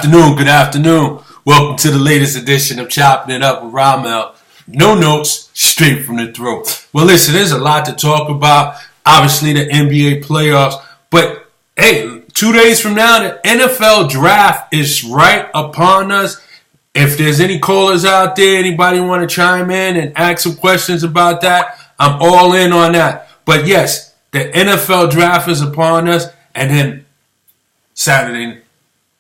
Good afternoon. Welcome to the latest edition of Chopping It Up with Ramel. No notes, straight from the throat. Well, listen, there's a lot to talk about. Obviously, the NBA playoffs. But, hey, 2 days from now, the NFL draft is right upon us. If there's any callers out there, anybody want to chime in and ask some questions about that, I'm all in on that. But, yes, the NFL draft is upon us. And then Saturday,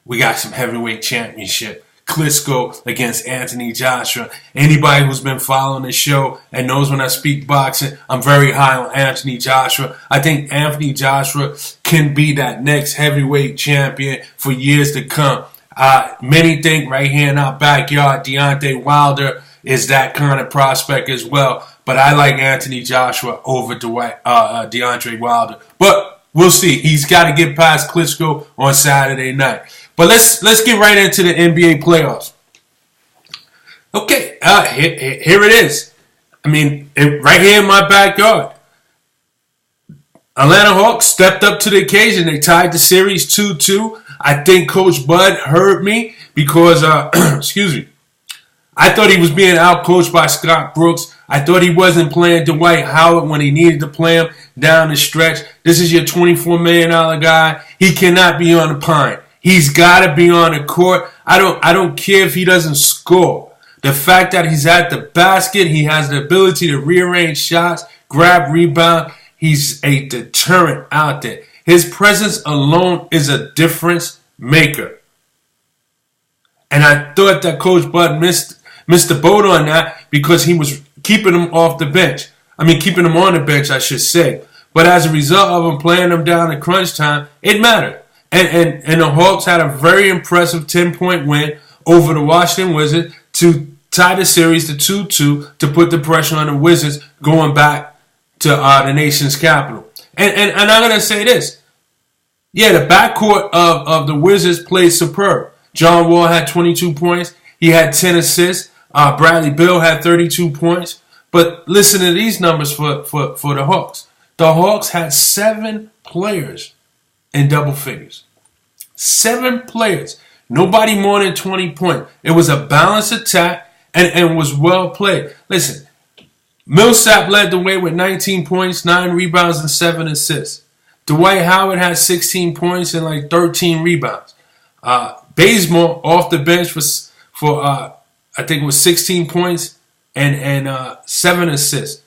we got some heavyweight championship. Klitschko against Anthony Joshua. Anybody who's been following the show and knows when I speak boxing, I'm very high on Anthony Joshua. I think Anthony Joshua can be that next heavyweight champion for years to come. Many think right here in our backyard, Deontay Wilder is that kind of prospect as well. But I like Anthony Joshua over Deontay Wilder. But we'll see. He's got to get past Klitschko on Saturday night. But let's get right into the NBA playoffs. Okay, here it is. I mean, right here in my backyard. Atlanta Hawks stepped up to the occasion. They tied the series 2-2. I think Coach Bud heard me because, I thought he was being outcoached by Scott Brooks. I thought he wasn't playing Dwight Howard when he needed to play him down the stretch. This is your $24 million guy. He cannot be on the pine. He's got to be on the court. I don't care if he doesn't score. The fact that he's at the basket, he has the ability to rearrange shots, grab rebound. He's a deterrent out there. His presence alone is a difference maker. And I thought that Coach Bud missed the boat on that because he was keeping him off the bench. Keeping him on the bench, I should say. But as a result of him playing him down in crunch time, it mattered. And the Hawks had a very impressive 10-point win over the Washington Wizards to tie the series to 2-2 to put the pressure on the Wizards going back to the nation's capital. And I'm going to say this. Yeah, the backcourt of the Wizards played superb. John Wall had 22 points. He had 10 assists. Bradley Beal had 32 points. But listen to these numbers for the Hawks. The Hawks had 7 players in double figures. 7 players. Nobody more than 20 points. It was a balanced attack and was well played. Listen, Millsap led the way with 19 points, 9 rebounds, and 7 assists. Dwight Howard had 16 points and like 13 rebounds. Bazemore off the bench for I think it was 16 points and 7 assists.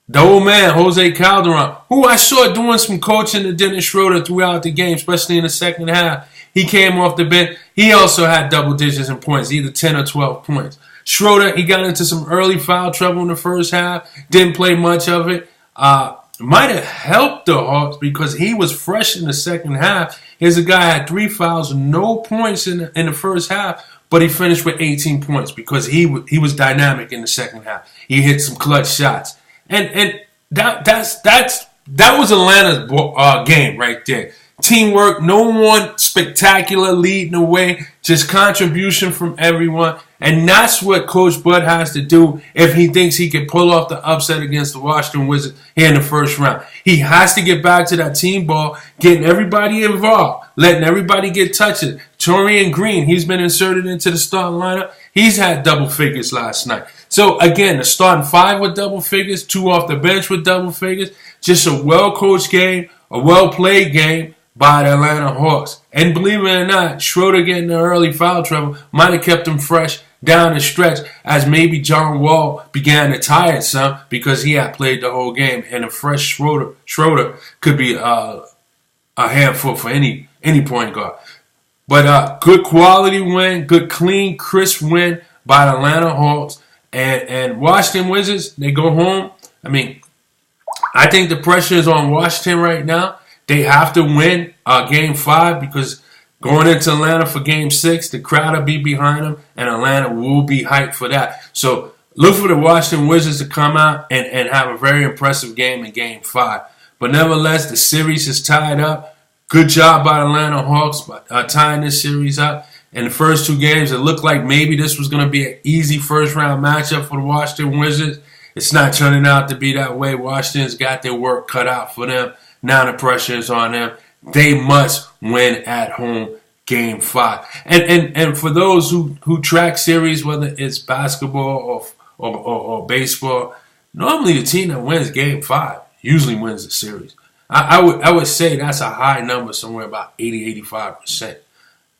The old man, Jose Calderon, who I saw doing some coaching to Dennis Schroeder throughout the game, especially in the second half. He came off the bench. He also had double digits in points, either 10 or 12 points. Schroeder, he got into some early foul trouble in the first half. Didn't play much of it. Might have helped the Hawks because he was fresh in the second half. Here's a guy had 3 fouls, no points in the first half, but he finished with 18 points because he was dynamic in the second half. He hit some clutch shots. And that was Atlanta's game right there. Teamwork, no one spectacular leading the way, just contribution from everyone. And that's what Coach Bud has to do if he thinks he can pull off the upset against the Washington Wizards here in the first round. He has to get back to that team ball, getting everybody involved, letting everybody get touches. Torian Green, he's been inserted into the starting lineup. He's had double figures last night. So, again, the starting 5 with double figures, 2 off the bench with double figures. Just a well-coached game, a well-played game by the Atlanta Hawks. And believe it or not, Schroeder getting the early foul trouble might have kept him fresh down the stretch as maybe John Wall began to tire some because he had played the whole game. And a fresh Schroeder could be a handful for any point guard. But good quality win, good clean, crisp win by the Atlanta Hawks. And Washington Wizards, they go home. I think the pressure is on Washington right now. They have to win Game 5 because going into Atlanta for Game 6, the crowd will be behind them, and Atlanta will be hyped for that. So look for the Washington Wizards to come out and have a very impressive game in Game 5. But nevertheless, the series is tied up. Good job by Atlanta Hawks tying this series up. In the first 2 games, it looked like maybe this was going to be an easy first-round matchup for the Washington Wizards. It's not turning out to be that way. Washington's got their work cut out for them. Now the pressure is on them. They must win at home Game 5. And for those who track series, whether it's basketball or baseball, normally the team that wins Game 5 usually wins the series. I would say that's a high number, somewhere about 80-85%.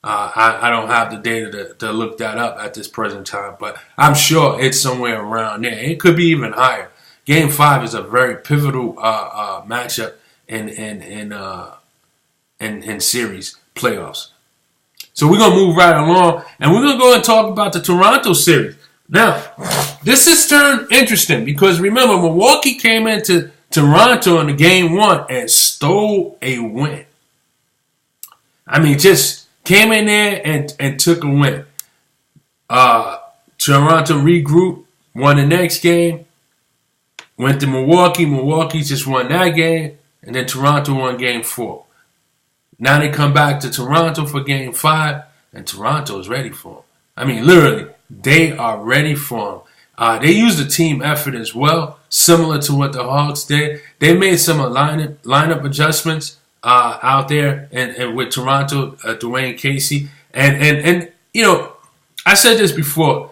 I don't have the data to look that up at this present time, but I'm sure it's somewhere around there. It could be even higher. Game 5 is a very pivotal matchup in series playoffs. So we're going to move right along, and we're going to go and talk about the Toronto series. Now, this has turned interesting because, remember, Milwaukee came into Toronto in the Game 1 and stole a win. I mean, just came in there and took a win. Toronto regrouped, won the next game, went to Milwaukee. Milwaukee just won that game, and then Toronto won Game 4. Now they come back to Toronto for Game 5, and Toronto is ready for them. I mean, literally, they are ready for them. They used a team effort as well, similar to what the Hawks did. They made some lineup adjustments out there and with Toronto, Dwayne Casey. And you know, I said this before,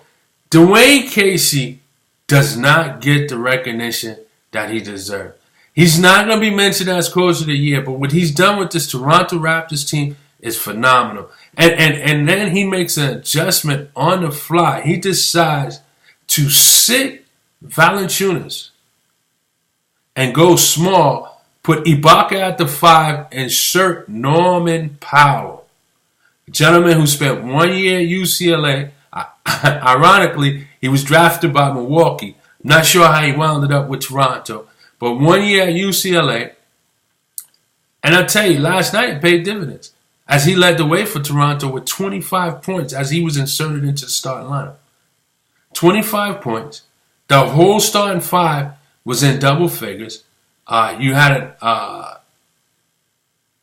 Dwayne Casey does not get the recognition that he deserves. He's not going to be mentioned as Coach of the Year, but what he's done with this Toronto Raptors team is phenomenal. And then he makes an adjustment on the fly. He decides to sit Valanciunas and go small, put Ibaka at the 5, and insert Norman Powell, a gentleman who spent 1 year at UCLA. Ironically, he was drafted by Milwaukee. Not sure how he wound up with Toronto. But 1 year at UCLA, and I tell you, last night it paid dividends as he led the way for Toronto with 25 points as he was inserted into the starting lineup. 25 points. The whole starting 5 was in double figures. You had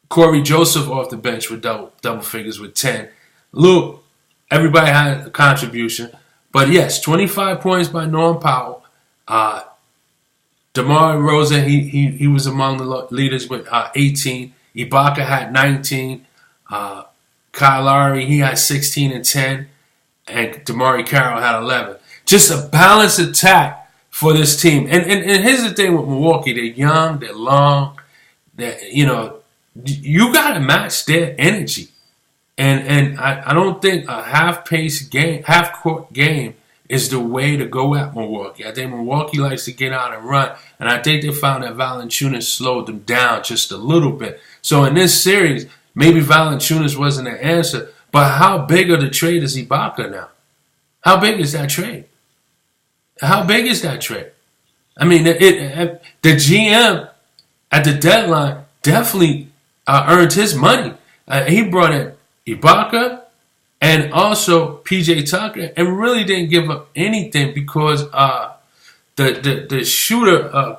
Corey Joseph off the bench with double figures with 10. Look, everybody had a contribution. But yes, 25 points by Norm Powell. DeMar DeRozan, he was among the leaders with 18. Ibaka had 19. Kyle Lowry, he had 16 and 10. And DeMar Carroll had 11. Just a balanced attack for this team. And here's the thing with Milwaukee. They're young, they're long. You got to match their energy. And I don't think a half-court game is the way to go at Milwaukee. I think Milwaukee likes to get out and run, and I think they found that Valanciunas slowed them down just a little bit. So in this series, maybe Valanciunas wasn't the answer, but how big of the trade is Ibaka now? How big is that trade? How big is that trade? I mean, the GM at the deadline definitely earned his money. He brought in Ibaka and also P.J. Tucker, and really didn't give up anything because the shooter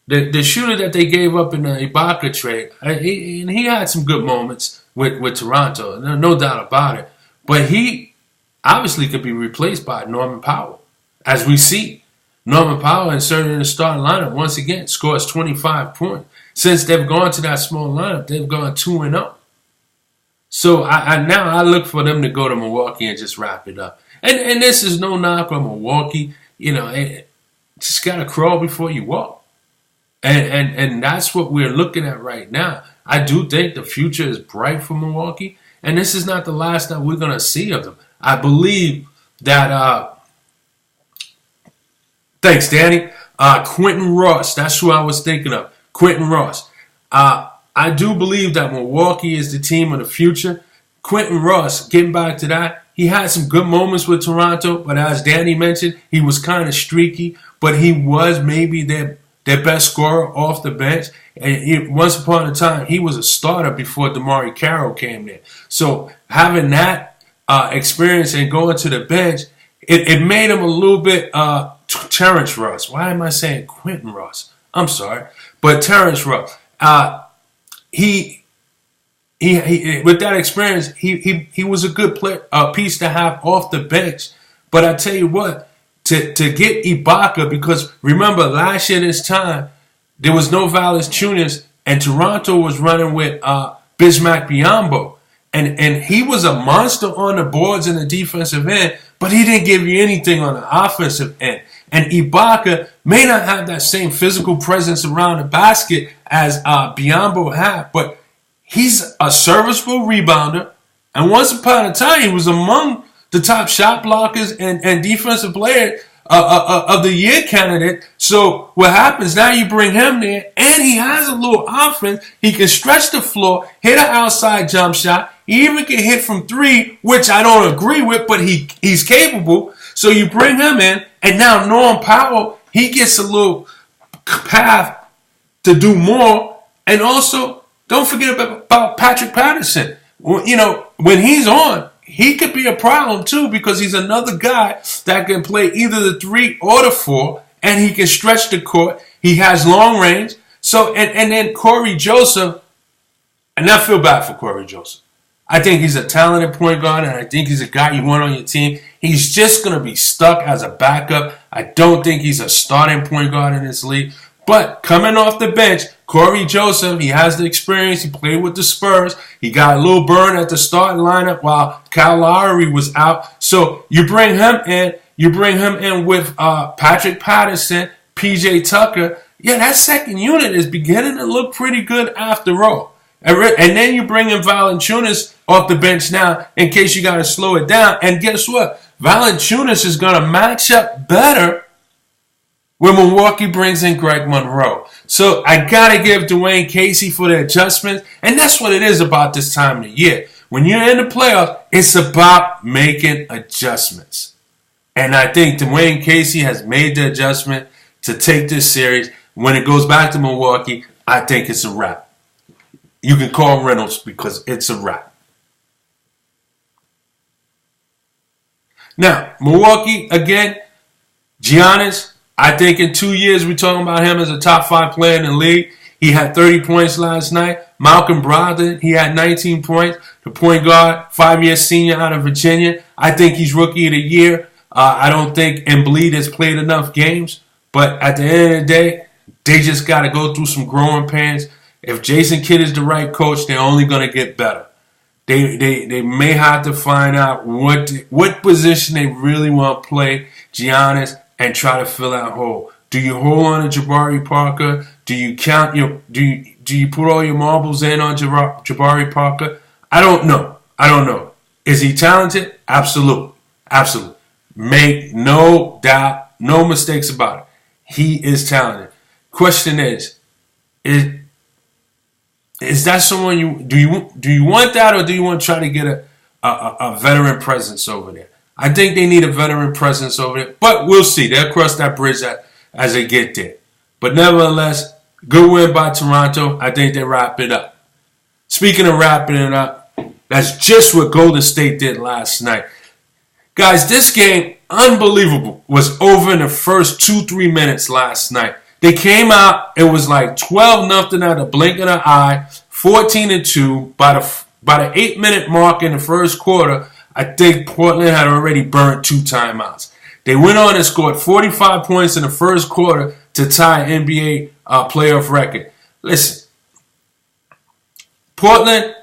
the shooter that they gave up in the Ibaka trade, he had some good moments with Toronto, no doubt about it. But he obviously could be replaced by Norman Powell, as we see. Norman Powell inserted in the starting lineup once again scores 25 points. Since they've gone to that small lineup, they've gone 2-0. So I look for them to go to Milwaukee and just wrap it up. And this is no knock on Milwaukee. You know, just got to crawl before you walk. And that's what we're looking at right now. I do think the future is bright for Milwaukee. And this is not the last that we're going to see of them. I believe that, thanks, Danny, Quentin Ross, that's who I was thinking of. Quentin Ross. I do believe that Milwaukee is the team of the future. Quentin Ross, getting back to that, he had some good moments with Toronto, but as Danny mentioned, he was kind of streaky, but he was maybe their best scorer off the bench. And once upon a time, he was a starter before DeMar Carroll came there. So having that experience and going to the bench, it made him a little bit Terrence Ross. Why am I saying Quentin Ross? I'm sorry. But Terrence Ross. He with that experience, he was a good piece to have off the bench. But I tell you what, to get Ibaka, because remember last year this time there was no Valanciunas and Toronto was running with Bismack Biyombo. And he was a monster on the boards in the defensive end, but he didn't give you anything on the offensive end. And Ibaka may not have that same physical presence around the basket as Biyombo had, but he's a serviceable rebounder. And once upon a time, he was among the top shot blockers and defensive player of the year candidate. So what happens now, you bring him there, and he has a little offense. He can stretch the floor, hit an outside jump shot. He even can hit from three, which I don't agree with, but he's capable. So you bring him in, and now Norm Powell, he gets a little path to do more. And also, don't forget about Patrick Patterson. You know, when he's on, he could be a problem too, because he's another guy that can play either the 3 or the 4, and he can stretch the court. He has long range. So, and then Corey Joseph, and I feel bad for Corey Joseph. I think he's a talented point guard, and I think he's a guy you want on your team. He's just going to be stuck as a backup. I don't think he's a starting point guard in this league. But coming off the bench, Corey Joseph, he has the experience. He played with the Spurs. He got a little burn at the starting lineup while Kyle Lowry was out. So you bring him in. You bring him in with Patrick Patterson, P.J. Tucker. Yeah, that second unit is beginning to look pretty good after all. And then you bring in Valanciunas off the bench now in case you got to slow it down. And guess what? Valanciunas is going to match up better when Milwaukee brings in Greg Monroe. So I got to give Dwayne Casey for the adjustments. And that's what it is about this time of the year. When you're in the playoffs, it's about making adjustments. And I think Dwayne Casey has made the adjustment to take this series. When it goes back to Milwaukee, I think it's a wrap. You can call Reynolds because it's a wrap. Now, Milwaukee, again, Giannis, I think in 2 years we're talking about him as a top 5 player in the league. He had 30 points last night. Malcolm Brogdon, he had 19 points. The point guard, 5-year senior out of Virginia. I think he's rookie of the year. I don't think Embiid has played enough games. But at the end of the day, they just got to go through some growing pains. If Jason Kidd is the right coach, they're only going to get better. They may have to find out what position they really want to play Giannis and try to fill that hole. Do you hold on to Jabari Parker? Do you count your do you put all your marbles in on Jabari Parker? I don't know. Is he talented? Absolutely. Make no doubt, no mistakes about it. He is talented. Question is that someone do you want that, or do you want to try to get a veteran presence over there? I think they need a veteran presence over there, but we'll see. They'll cross that bridge as they get there. But nevertheless, good win by Toronto. I think they wrap it up. Speaking of wrapping it up, that's just what Golden State did last night. Guys, this game, unbelievable, was over in the first 2-3 minutes last night. They came out, it was like 12-0 at the blink of an eye, 14-2. By the 8-minute mark in the first quarter, I think Portland had already burned 2 timeouts. They went on and scored 45 points in the first quarter to tie NBA playoff record. Listen, Portland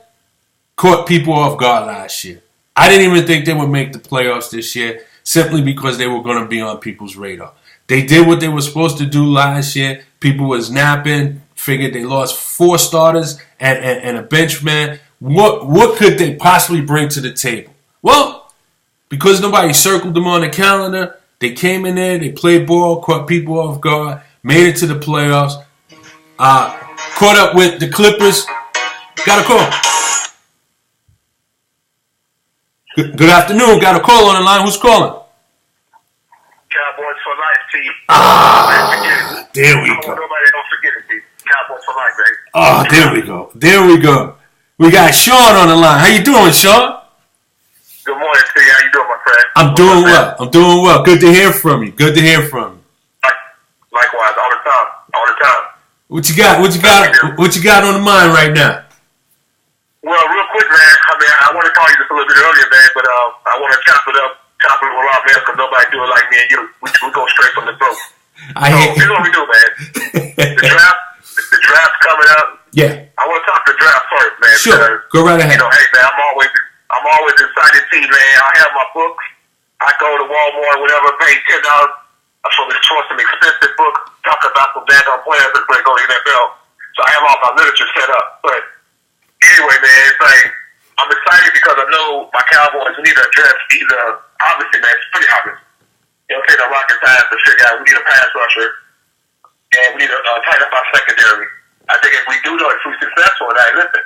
caught people off guard last year. I didn't even think they would make the playoffs this year simply because they were going to be on people's radar. They did what they were supposed to do last year. People was napping, figured they lost 4 starters and a bench man. What could they possibly bring to the table? Well, because nobody circled them on the calendar, they came in there, they played ball, caught people off guard, made it to the playoffs, caught up with the Clippers. Got a call. Good afternoon. Got a call on the line. Who's calling? Cowboys for life, T. There we go. Nobody don't forget it, T. Cowboys for life, baby. Oh, there we go. We got Sean on the line. How you doing, Sean? Good morning, T. How you doing, my friend? I'm doing well. Good to hear from you. Likewise, all the time. What you got on the mind right now? Well, real quick, man. I mean, I want to call you just a little bit earlier, man, but I want to chop it with Ramel because nobody do it like me and you. We go straight from the throat. Here's what we do, man. The draft's coming up. Yeah. I want to talk the draft first, man. man. Sure. Because, go right ahead. You know, hey, man, I'm always excited to see, man. I have my books. I go to Walmart, whatever, pay $10 for some expensive book, talk about some daggone players that go to the NFL. So I have all my literature set up. But anyway, man, it's like, I'm excited because I know my Cowboys need to address either, obviously, man, it's pretty obvious. You know, take a rocket science to figure out we need a pass rusher and we need to tighten up our secondary. I think if we do know, if we're successful in that, listen,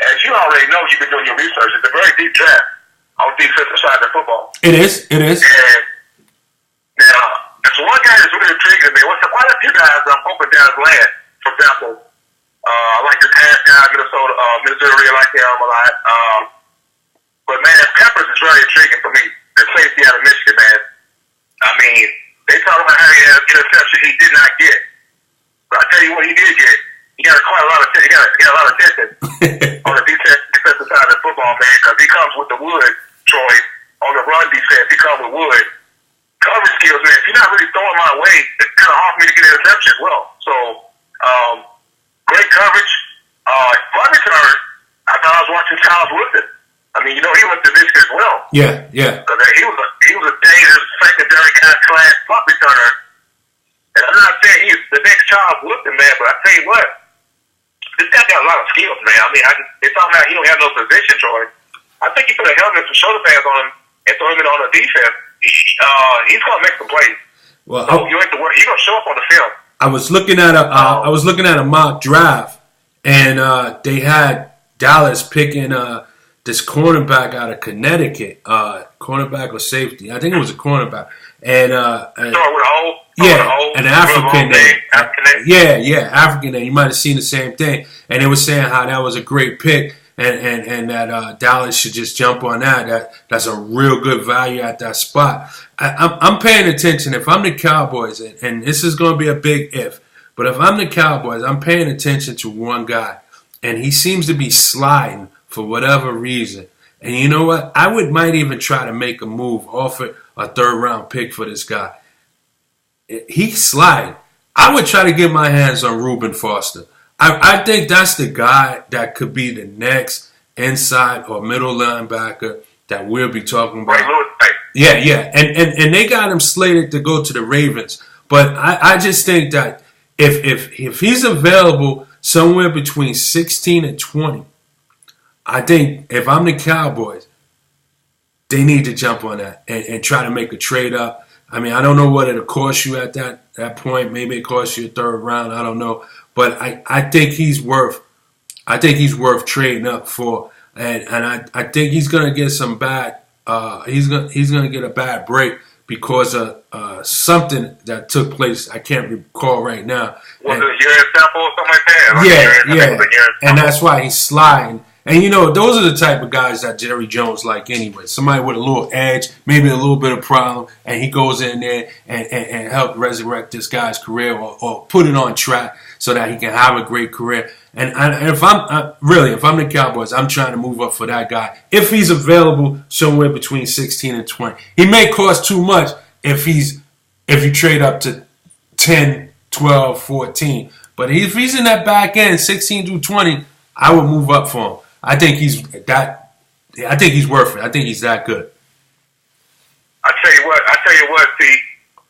as you already know, you've been doing your research, it's a very deep draft on the defensive side of football. It is. And now, there's one guy that's really intriguing me. Quite a few guys I'm hoping down his land. For example, I like this half guy, Minnesota, Missouri, I like him a lot. But man, Peppers is very intriguing for me. The safety out of Michigan, man. I mean, they talk about how he had an interception he did not get. But I tell you what, he did get. He got quite a lot of attention. He got a lot of attention on the defensive side of the football, man, because he comes with the wood, Troy, on the run defense. He comes with wood. Coverage skills, man. If you're not really throwing my way, it's kind of hard for me to get an interception as well. So, great coverage. Fun return. I thought I was watching Charles Woodson. I mean, you know, he went to Michigan as well. Yeah. Because he was a dangerous secondary guy, class punt returner. And I'm not saying he's the next Charles Woodson, man, but I tell you what, this guy got a lot of skills, man. I mean, it's all about he don't have no position, Troy. I think you put a helmet and some shoulder pads on him and throw him in on the defense. He's gonna make some plays. Well, so you have to work. He's gonna show up on the field. I was looking at a mock draft, and they had Dallas picking this cornerback out of Connecticut, cornerback or safety. I think it was a cornerback, and an African name. African name. You might have seen the same thing, and they were saying how that was a great pick. And that Dallas should just jump on that. That's a real good value at that spot. I'm paying attention. If I'm the Cowboys, and this is going to be a big if, but if I'm the Cowboys, I'm paying attention to one guy, and he seems to be sliding for whatever reason. And you know what? might even try to make a move, offer a third-round pick for this guy. He's sliding. I would try to get my hands on Reuben Foster. I think that's the guy that could be the next inside or middle linebacker that we'll be talking about. Yeah. And they got him slated to go to the Ravens. But I just think that if he's available somewhere between 16 and 20, I think if I'm the Cowboys, they need to jump on that and try to make a trade up. I mean, I don't know what it'll cost you at that point. Maybe it costs you a third round. I don't know. But I think he's worth trading up for, and I think he's gonna get some bad. He's gonna get a bad break because of something that took place. I can't recall right now. Was it a year sample or something like that? And that's why he's sliding. And you know, those are the type of guys that Jerry Jones like anyway. Somebody with a little edge, maybe a little bit of problem, and he goes in there and help resurrect this guy's career or put it on track so that he can have a great career. And if I'm the Cowboys, I'm trying to move up for that guy. If he's available somewhere between 16 and 20. He may cost too much if you trade up to 10, 12, 14. But if he's in that back end, 16 through 20, I would move up for him. I think he's worth it. I think he's that good. I tell you what, T.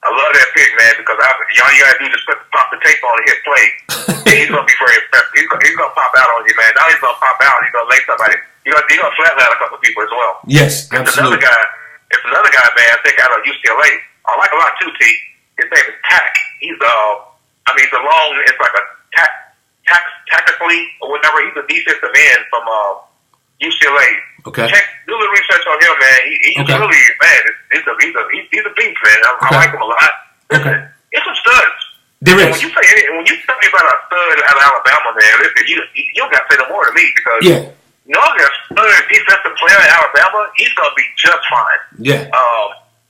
I love that pick, man, because all you gotta do is just pop the tape on and hit play. He's gonna be very impressive. He's gonna pop out on you, man. Now he's gonna pop out. He's gonna lay somebody. He's gonna flatline a couple people as well. Yes, absolutely. It's another guy, man. I think out of UCLA. I like a lot too, T. His name is Tack. He's it's a long. It's like a tactically or whatever. He's a defensive end from UCLA. Okay. Do the research on him, man. He's really, man. He's a beast, man. I like him a lot. Okay. It's some studs. There is. When you tell me about a stud out of Alabama, man, listen, you don't got to say no more to me because that stud defensive player in Alabama, he's gonna be just fine. Yeah.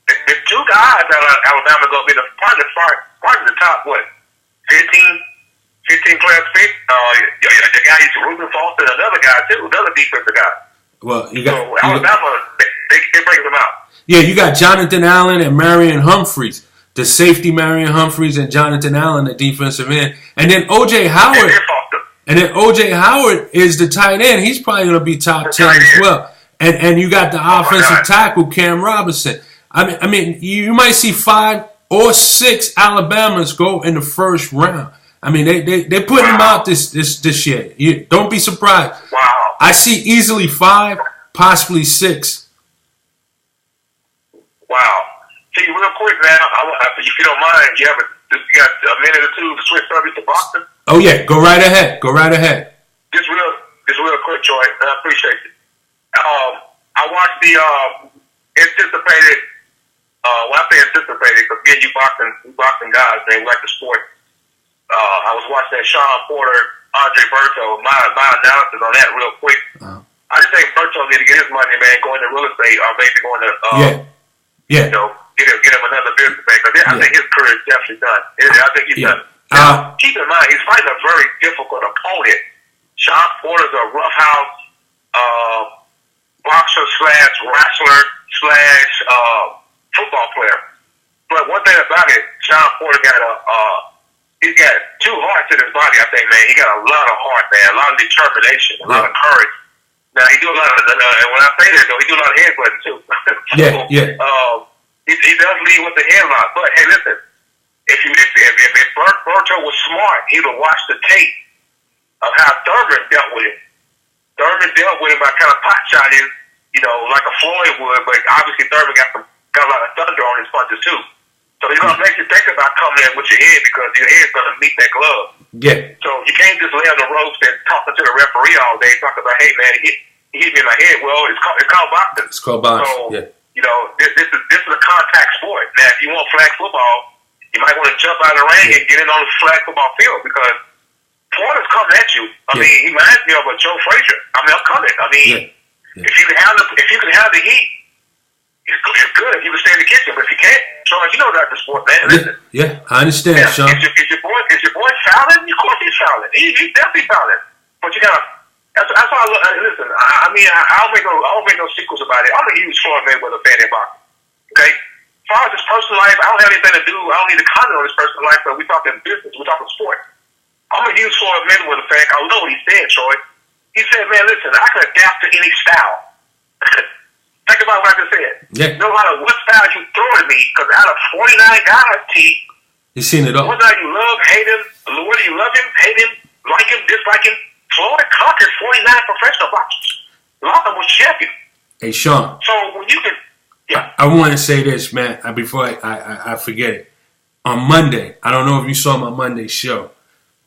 If two guys out of Alabama gonna be probably the top 15 players pick. The guy is Reuben Foster, and another guy too, another defensive guy. Well, Alabama, they bring them out. Yeah, you got Jonathan Allen and Marion Humphreys, the safety Marion Humphreys and Jonathan Allen, the defensive end, and then O.J. Howard. And then O.J. Howard is the tight end. He's probably going to be top 10 as well. And you got the offensive tackle, Cam Robinson. I mean, you might see 5 or 6 Alabamas go in the first round. I mean, they're putting them out this year. Don't be surprised. Wow. I see easily 5, possibly 6. Wow. See, real quick now, if you don't mind, you got a minute or two to switch subject to boxing? Oh, yeah. Go right ahead. Just real quick, Troy. I appreciate it. I watched the anticipated, when I say anticipated, because again, you boxing guys, they like the sport. I was watching that Sean Porter, Andre Berto, my analysis on that real quick. I just think Berto need to get his money, man, going to real estate or maybe going to, you know, get him another business bank. I think his career is definitely done. I think he's done. Now, keep in mind, he's fighting a very difficult opponent. Sean Porter's a roughhouse boxer / wrestler / football player. But one thing about it, Sean Porter he's got 2 hearts in his body, I think, man. He got a lot of heart, man, a lot of determination, a lot of courage. Now, he do a lot of, and when I say that, though, he do a lot of headbutting, too. He does lead with the headlock. But, hey, listen, if Berto was smart, he would watch the tape of how Thurman dealt with him. Thurman dealt with him by kind of pot-shotting, you know, like a Floyd would, but obviously Thurman got a lot of thunder on his punches, too. So he's going to make you think about coming in with your head because your head's going to meet that glove. Yeah. So you can't just lay on the ropes and talking to the referee all day, talking about, hey, man, he hit me in my head. Well, it's called boxing. It's called boxing, so, you know, this is a contact sport. Now, if you want flag football, you might want to jump out of the ring and get in on the flag football field because Porter's coming at you. I mean, he reminds me of a Joe Frazier. I mean, I'm coming. I mean, if you can have the heat, it's good if you can stay in the kitchen, but if you can't, Sean, you know that's the sport, man. Listen. Yeah, I understand, Sean. Is your boy fouling? Of course he's fouling. He's definitely fouling. But you gotta. That's why I look. Listen, I mean, I don't make no secrets about it. I'm a huge Floyd Mayweather fan in boxing. Okay. As far as his personal life, I don't have anything to do. I don't need to comment on his personal life. But we talking business. We talking sport. I'm a huge Floyd Mayweather fan. I know what he said, Troy. He said, "Man, listen, I can adapt to any style." Think about what I just said. Yeah. No matter what style you throw at me, because out of 49 guys, you've seen it all. Whether you love, hate him, whether you love him, hate him, like him, dislike him, Floyd conquered 49 professional boxers. A lot of them was champion. Hey, Sean. So when you can, I want to say this, man, before I forget it. On Monday, I don't know if you saw my Monday show,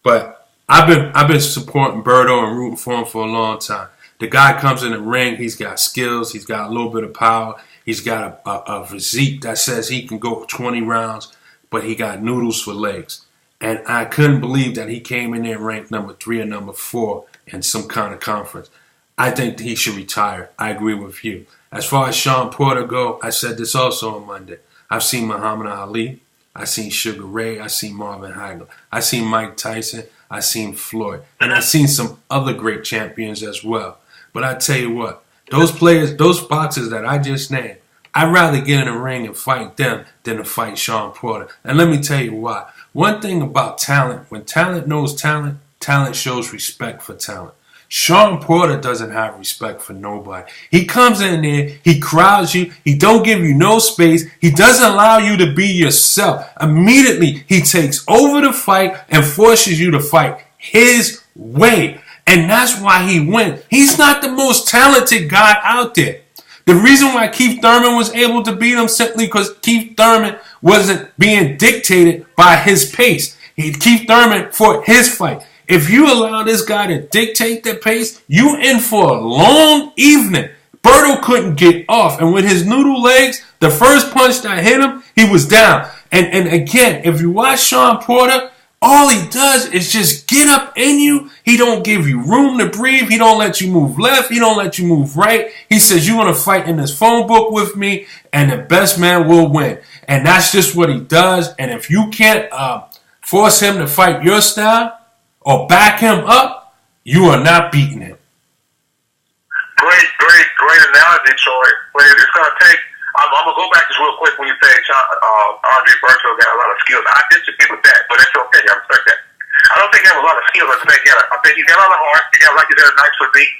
but I've been supporting Berto and rooting for him for a long time. The guy comes in the ring. He's got skills. He's got a little bit of power. He's got a physique that says he can go 20 rounds, but he got noodles for legs. And I couldn't believe that he came in there ranked number 3 or number 4 in some kind of conference. I think he should retire. I agree with you. As far as Sean Porter go, I said this also on Monday. I've seen Muhammad Ali. I've seen Sugar Ray. I've seen Marvin Hagler. I've seen Mike Tyson. I've seen Floyd. And I've seen some other great champions as well. But I tell you what, those players, those boxers that I just named, I'd rather get in the ring and fight them than to fight Sean Porter. And let me tell you why. One thing about talent, when talent knows talent, talent shows respect for talent. Sean Porter doesn't have respect for nobody. He comes in there, he crowds you, he don't give you no space, he doesn't allow you to be yourself. Immediately, he takes over the fight and forces you to fight his way. And that's why he wins. He's not the most talented guy out there. The reason why Keith Thurman was able to beat him simply because Keith Thurman wasn't being dictated by his pace. Keith Thurman fought his fight. If you allow this guy to dictate the pace, you in for a long evening. Berto couldn't get off. And with his noodle legs, the first punch that hit him, he was down. And again, if you watch Sean Porter, all he does is just get up in you. He don't give you room to breathe. He don't let you move left. He don't let you move right. He says, you're going to fight in this phone book with me, and the best man will win. And that's just what he does. And if you can't force him to fight your style or back him up, you are not beating him. Great analogy, Troy. But it's going to take, I'm going to go back just real quick when you say Andre Berto got a lot of skills. I disagree with that, but it's okay. I respect that. I don't think he has a lot of skill. I think he got a lot of heart. He got, like you said, a nice physique.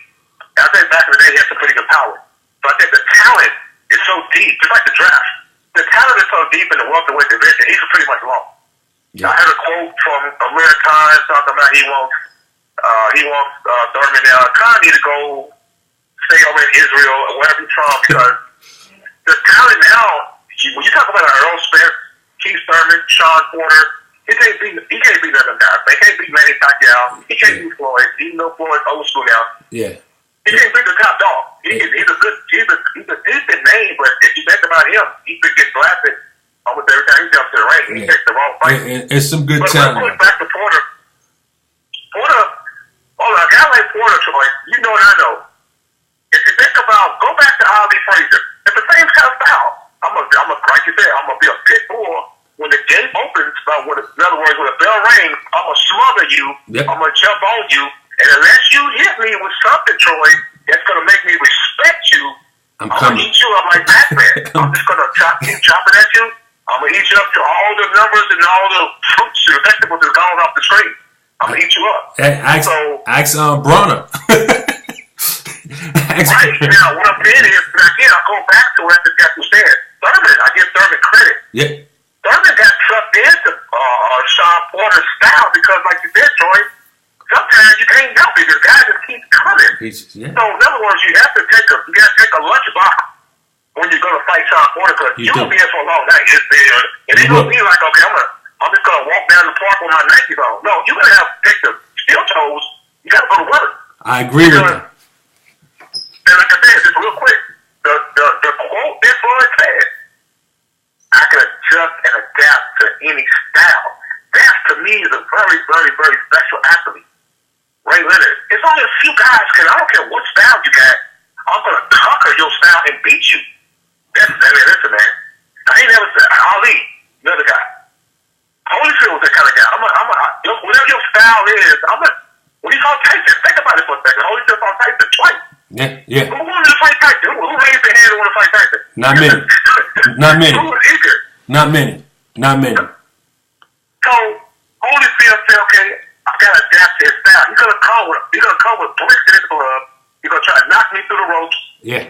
I think back in the day he had some pretty good power. But I think the talent is so deep, just like the draft. The talent is so deep in the welterweight division, he could pretty much walk. Yeah. I heard a quote from Amir Khan talking about he wants Thurman now. Khan need to go stay over in Israel or wherever he's from because the talent now, when you talk about Earl Spence, Keith Thurman, Sean Porter, he can't beat none of them guys. They can't beat Manny Pacquiao. He can't beat Floyd. Even though Floyd's old school now. Yeah. He can't beat the top dog. He's a decent name, but if you think about him, he could get blasted almost every time he jumps to the ring. He takes the wrong fight. It's some good talent. But back to Porter. A guy like Porter, Troy, you know and I know. If you think about, go back to Ali Frazier. It's the same kind of style. Like you said, I'm gonna be a pit bull when the gate opens. In other words, when the bell rings, I'm gonna smother you. Yep. I'm gonna jump on you, and unless you hit me with something, Troy, that's gonna make me respect you, I'm gonna eat you up like Batman. I'm just gonna keep chopping at you. I'm gonna eat you up to all the numbers and all the fruits and vegetables that's gone off the screen. I'm gonna eat you up. Ask Bronner. Right now, what I'm saying is, again, I'll go back to what this guy was saying. Thurman, I give Thurman credit. Yeah. Thurman got trucked into Sean Porter's style because, like you said, Troy, sometimes you can't help it. The guy just keeps coming. Yeah. So, in other words, you gotta take a lunchbox when you're gonna fight Sean Porter because you're gonna be here for a long night. And it's gonna be like, okay, I'm just gonna walk down the park with my Nikes on. No, you're gonna have to take the steel toes. You gotta go to work. I agree with that. And like I said, just real quick, the quote that Floyd said, I can adjust and adapt to any style. That, to me, is a very, very, very special athlete. Ray Leonard. It's only a few guys, because I don't care what style you got, I'm going to conquer your style and beat you. Listen, man. I ain't never said, Ali, another guy. Holyfield was that kind of guy. Whatever your style is, when you call Tyson, think about it for a second. Holyfield fought Tyson twice. Yeah. Who wanted to fight Tyson? Who raised their hand and wanted to fight Tyson? Not many. Who was eager? Not many. So Holyfield said, "Okay, I gotta adapt to his style. You're gonna come with bricks in his glove. You're gonna try to knock me through the ropes. Yeah.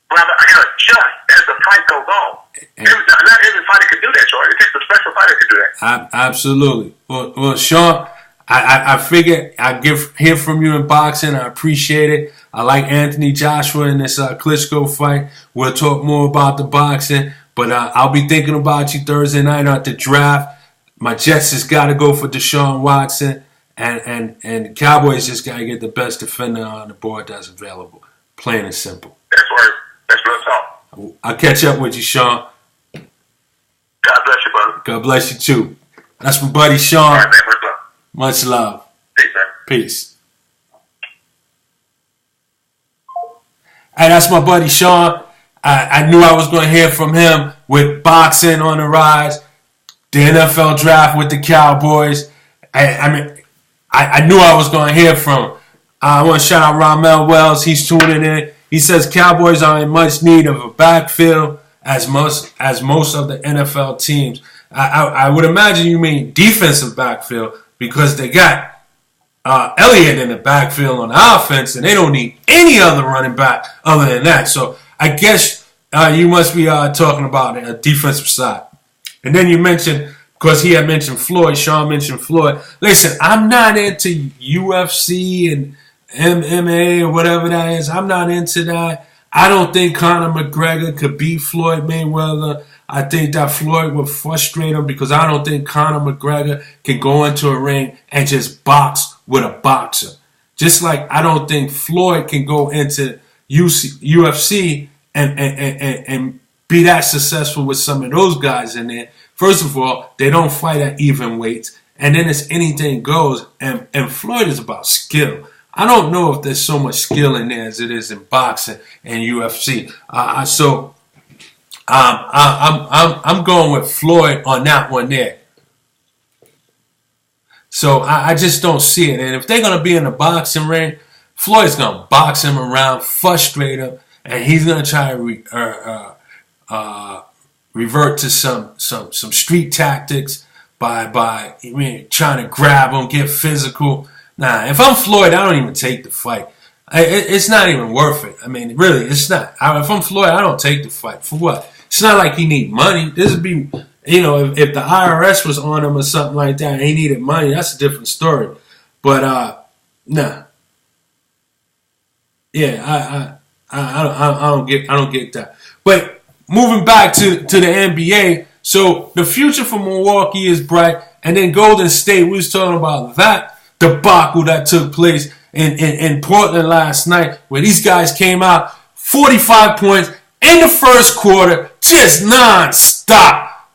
But I gotta adjust as the fight goes on. Not every fighter can do that, Troy. It takes a special fighter to do that. Absolutely. Well, Sean, I figure I hear from you in boxing. I appreciate it. I like Anthony Joshua in this Klitschko fight. We'll talk more about the boxing, but I'll be thinking about you Thursday night at the draft. My Jets has got to go for Deshaun Watson, and the Cowboys just got to get the best defender on the board that's available. Plain and simple. That's right. That's real talk. I'll catch up with you, Sean. God bless you, brother. God bless you, too. That's my buddy, Sean. All right, man. Much love. Much love. Peace, man. Peace. Hey, that's my buddy Sean. I knew I was going to hear from him with boxing on the rise, the NFL draft with the Cowboys. I knew I was going to hear from him. I want to shout out Ramel Wells. He's tuning in. He says Cowboys are in much need of a backfield as most of the NFL teams. I would imagine you mean defensive backfield because they got Elliott in the backfield on offense, and they don't need any other running back other than that. So I guess you must be talking about a defensive side. And then you mentioned, because he had mentioned Floyd, Sean mentioned Floyd. Listen, I'm not into UFC and MMA or whatever that is. I'm not into that. I don't think Conor McGregor could beat Floyd Mayweather. I think that Floyd would frustrate him because I don't think Conor McGregor can go into a ring and just box with a boxer. Just like I don't think Floyd can go into UFC and be that successful with some of those guys in there. First of all, they don't fight at even weights. And then it's anything goes. And Floyd is about skill. I don't know if there's so much skill in there as it is in boxing and UFC. So I'm going with Floyd on that one there. So I just don't see it. And if they're going to be in the boxing ring, Floyd's going to box him around, frustrate him, and he's going to try to revert to some street tactics trying to grab him, get physical. Nah, if I'm Floyd, I don't even take the fight. It's not even worth it. I mean, really, it's not. If I'm Floyd, I don't take the fight. For what? It's not like he need money. This would be, if the IRS was on him or something like that and he needed money, that's a different story. But, nah. Yeah, I don't get that. But moving back to the NBA, so the future for Milwaukee is bright. And then Golden State, we was talking about that debacle that took place in Portland last night, where these guys came out 45 points in the first quarter, just non-stop.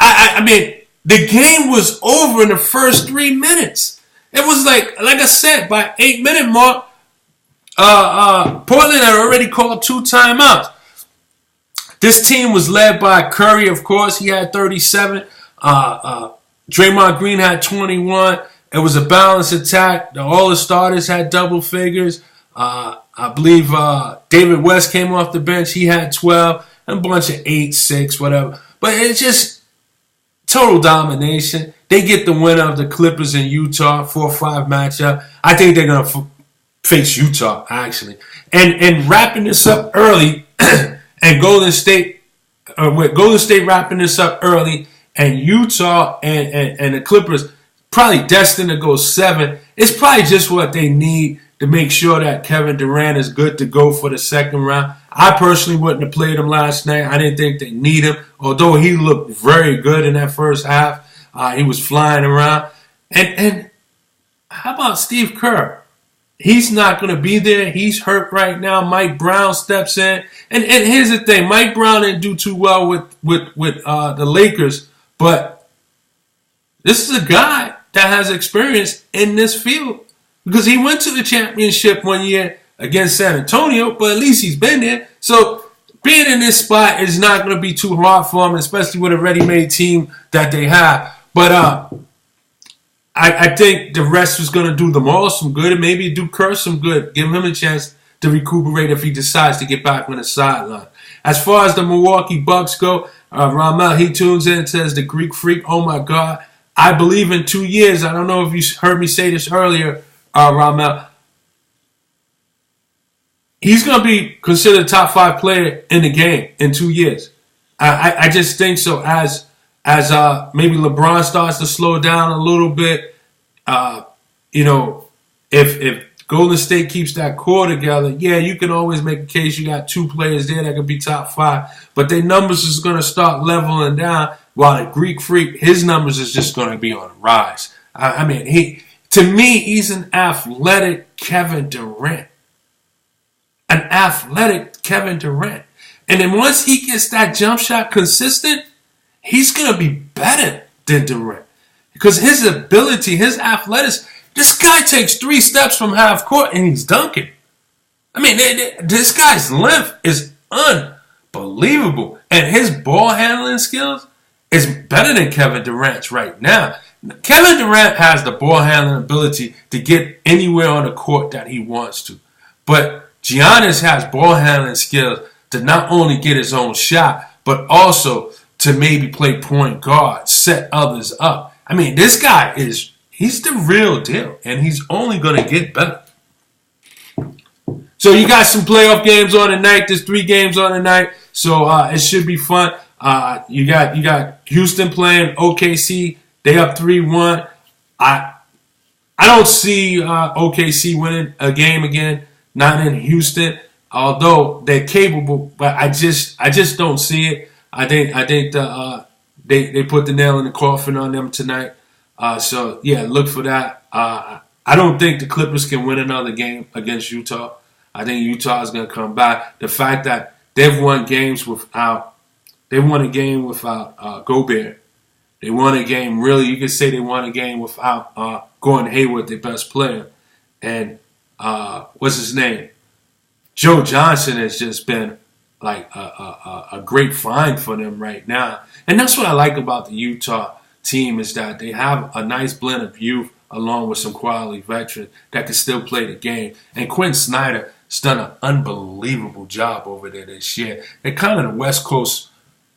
I mean, the game was over in the first 3 minutes. It was like I said, by 8-minute mark, Portland had already called 2 timeouts. This team was led by Curry, of course. He had 37. Draymond Green had 21. It was a balanced attack. All the starters had double figures. I believe David West came off the bench. He had 12. And a bunch of 8, 6, whatever. But it's just total domination. They get the win of the Clippers in Utah, 4-5 matchup. I think they're going to face Utah, actually. And wrapping this up early, and Golden State wrapping this up early, and Utah and the Clippers probably destined to go 7. It's probably just what they need to make sure that Kevin Durant is good to go for the second round. I personally wouldn't have played him last night. I didn't think they need him, although he looked very good in that first half. He was flying around. And how about Steve Kerr? He's not going to be there. He's hurt right now. Mike Brown steps in. And here's the thing. Mike Brown didn't do too well with the Lakers, but this is a guy that has experience in this field because he went to the championship one year against San Antonio, but at least he's been there. So being in this spot is not going to be too hard for him, especially with a ready-made team that they have. But I think the rest was going to do them all some good and maybe do Kerr some good. Give him a chance to recuperate if he decides to get back on the sideline. As far as the Milwaukee Bucks go, Ramel, he tunes in and says, the Greek Freak, oh my God. I believe in 2 years, I don't know if you heard me say this earlier, Ramel, he's going to be considered a top 5 player in the game in 2 years. I just think so. As maybe LeBron starts to slow down a little bit, if Golden State keeps that core together, yeah, you can always make a case you got 2 players there that could be top 5, but their numbers is going to start leveling down, while the Greek Freak, his numbers is just going to be on the rise. I mean, he's an athletic Kevin Durant. An athletic Kevin Durant. And then once he gets that jump shot consistent, he's going to be better than Durant. Because his ability, his athleticism, this guy takes 3 steps from half court and he's dunking. I mean, this guy's length is unbelievable. And his ball handling skills is better than Kevin Durant's right now. Kevin Durant has the ball handling ability to get anywhere on the court that he wants to. But Giannis has ball handling skills to not only get his own shot, but also to maybe play point guard, set others up. I mean, this guy he's the real deal, and he's only going to get better. So you got some playoff games on tonight. There's 3 games on tonight, so it should be fun. You got Houston playing OKC. They up 3-1. I don't see OKC winning a game again. Not in Houston, although they're capable, but I just don't see it. I think they put the nail in the coffin on them tonight. So yeah, look for that. I don't think the Clippers can win another game against Utah. I think Utah is going to come back. The fact that they've won games without, Gobert. They won a game. Really, you could say they won a game without Gordon Hayward, their best player, and what's his name? Joe Johnson has just been like a great find for them right now. And that's what I like about the Utah team is that they have a nice blend of youth along with some quality veterans that can still play the game. And Quinn Snyder has done an unbelievable job over there this year. They're kind of the West Coast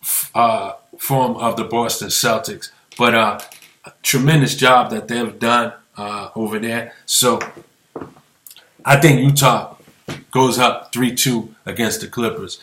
form of the Boston Celtics. But tremendous job that they've done over there. So I think Utah goes up 3-2 against the Clippers.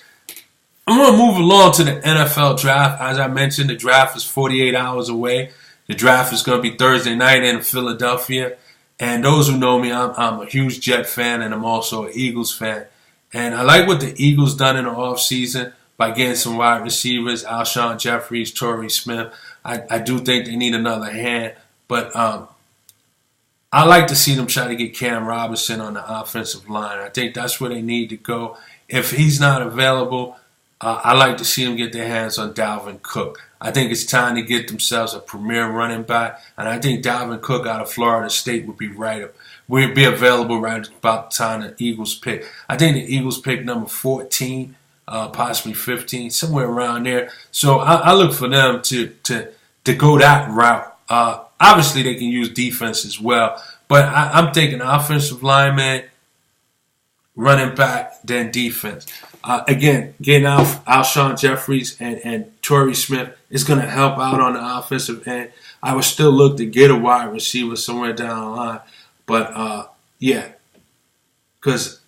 I'm going to move along to the NFL draft. As I mentioned, the draft is 48 hours away. The draft is going to be Thursday night in Philadelphia. And those who know me, I'm a huge Jet fan, and I'm also an Eagles fan. And I like what the Eagles done in the offseason by getting some wide receivers, Alshon Jeffries, Torrey Smith. I do think they need another hand. But I like to see them try to get Cam Robinson on the offensive line. I think that's where they need to go. If he's not available, I like to see them get their hands on Dalvin Cook. I think it's time to get themselves a premier running back, and I think Dalvin Cook out of Florida State would be available right about the time the Eagles pick. I think the Eagles pick number 14, possibly 15, somewhere around there. So I look for them to go that route. Obviously, they can use defense as well, but I'm thinking offensive lineman, running back, then defense. Again, getting Alshon Jeffries and Torrey Smith is going to help out on the offensive end. I would still look to get a wide receiver somewhere down the line. But, yeah, because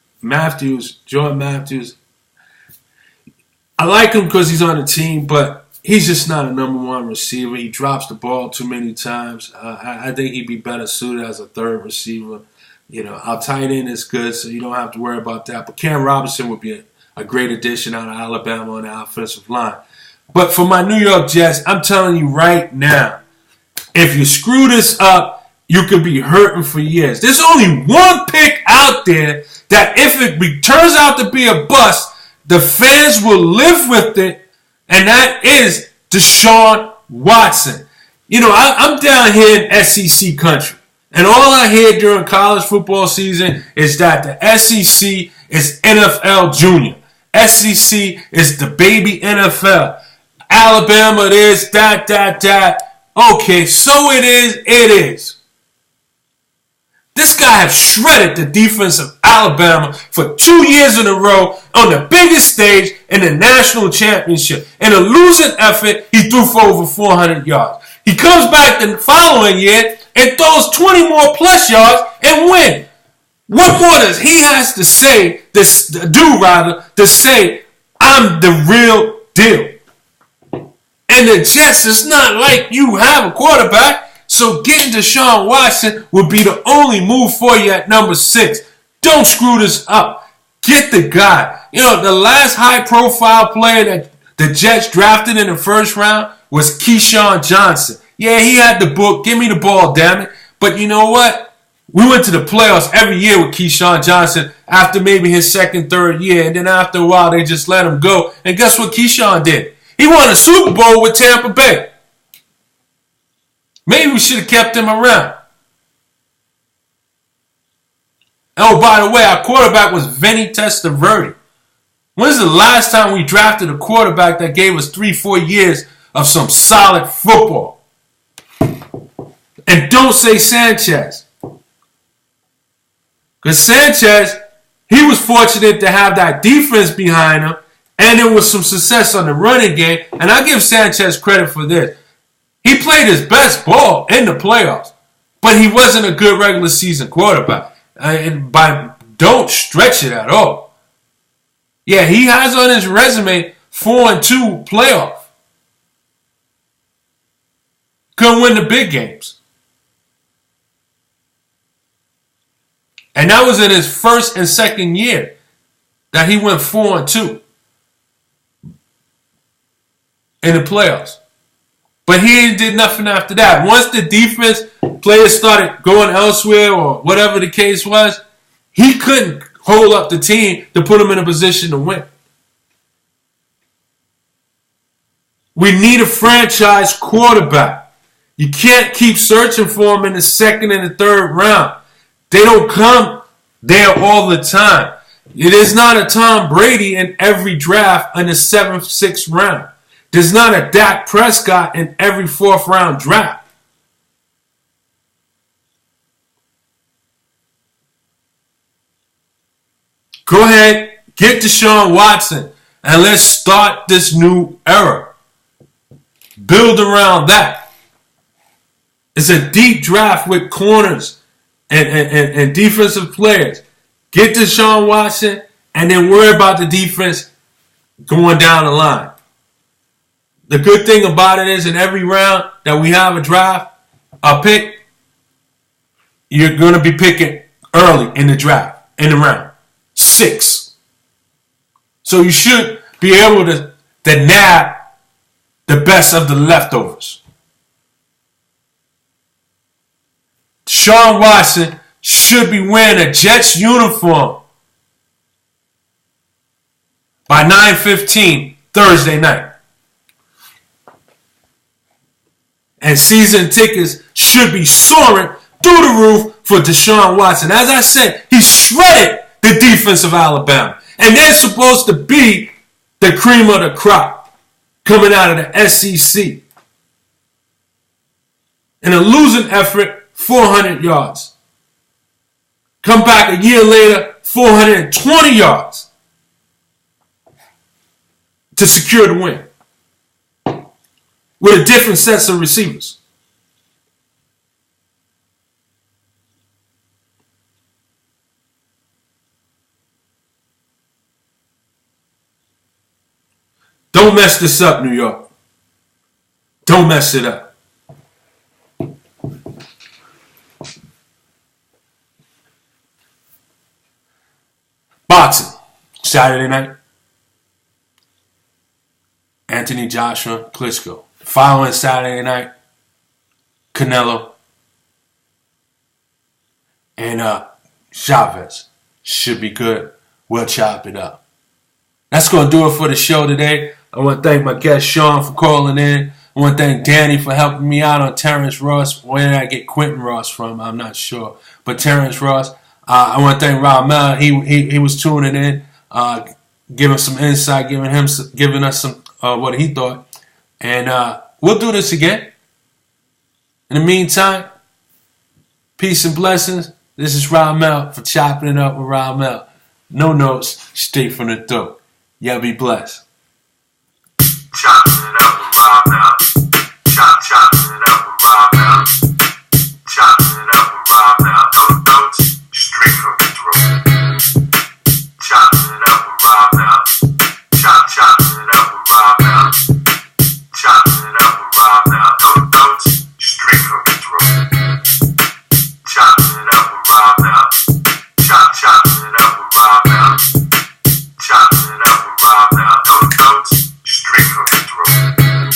Jordan Matthews, I like him because he's on the team, but he's just not a number one receiver. He drops the ball too many times. I think he'd be better suited as a third receiver. You know, our tight end is good, so you don't have to worry about that. But Cam Robinson would be a great addition out of Alabama on the offensive line. But for my New York Jets, I'm telling you right now, if you screw this up, you could be hurting for years. There's only one pick out there that if it turns out to be a bust, the fans will live with it, and that is Deshaun Watson. You know, I'm down here in SEC country. And all I hear during college football season is that the SEC is NFL Junior. SEC is the baby NFL. Alabama this, that. Okay, so it is. This guy has shredded the defense of Alabama for 2 years in a row on the biggest stage in the national championship. In a losing effort, he threw for over 400 yards. He comes back the following year and throws 20 more plus yards and win. What more does he has to say, to say, I'm the real deal? And the Jets, it's not like you have a quarterback, so getting Deshaun Watson would be the only move for you at number 6. Don't screw this up. Get the guy. You know, the last high-profile player that the Jets drafted in the first round was Keyshawn Johnson. Yeah, he had the book. Give me the ball, damn it. But you know what? We went to the playoffs every year with Keyshawn Johnson after maybe his second, third year. And then after a while, they just let him go. And guess what Keyshawn did? He won a Super Bowl with Tampa Bay. Maybe we should have kept him around. Oh, by the way, our quarterback was Vinny Testaverde. When's the last time we drafted a quarterback that gave us 3-4 years of some solid football? And don't say Sanchez. Because Sanchez, he was fortunate to have that defense behind him, and there was some success on the running game. And I give Sanchez credit for this. He played his best ball in the playoffs, but he wasn't a good regular season quarterback. Don't stretch it at all. Yeah, he has on his resume 4-2 playoff. Couldn't win the big games. And that was in his first and second year that he went 4-2 in the playoffs. But he did nothing after that. Once the defense players started going elsewhere or whatever the case was, he couldn't hold up the team to put him in a position to win. We need a franchise quarterback. You can't keep searching for him in the second and the third round. They don't come there all the time. It is not a Tom Brady in every draft in the 7th, 6th round. There's not a Dak Prescott in every 4th round draft. Go ahead, get Deshaun Watson, and let's start this new era. Build around that. It's a deep draft with corners and defensive players. Get Deshaun Watson and then worry about the defense going down the line. The good thing about it is in every round that we have a pick, you're going to be picking early in the draft, in the round. 6. So you should be able to nab the best of the leftovers. Deshaun Watson should be wearing a Jets uniform by 9:15 Thursday night. And season tickets should be soaring through the roof for Deshaun Watson. As I said, he shredded the defense of Alabama. And they're supposed to be the cream of the crop coming out of the SEC. In a losing effort, 400 yards. Come back a year later, 420 yards to secure the win. With a different sets of receivers. Don't mess this up, New York. Don't mess it up. Boxing, Saturday night. Anthony Joshua, Klitschko. Following Saturday night, Canelo and Chavez. Should be good. We'll chop it up. That's going to do it for the show today. I want to thank my guest Sean for calling in. I want to thank Danny for helping me out on Terrence Ross. Where did I get Quentin Ross from? I'm not sure. But Terrence Ross. I want to thank Ramel. He was tuning in, giving some insight, giving us some what he thought. And we'll do this again. In the meantime, peace and blessings. This is Ramel for Chopping It Up with Ramel. No notes, straight from the throat. Y'all be blessed. Chopping it up.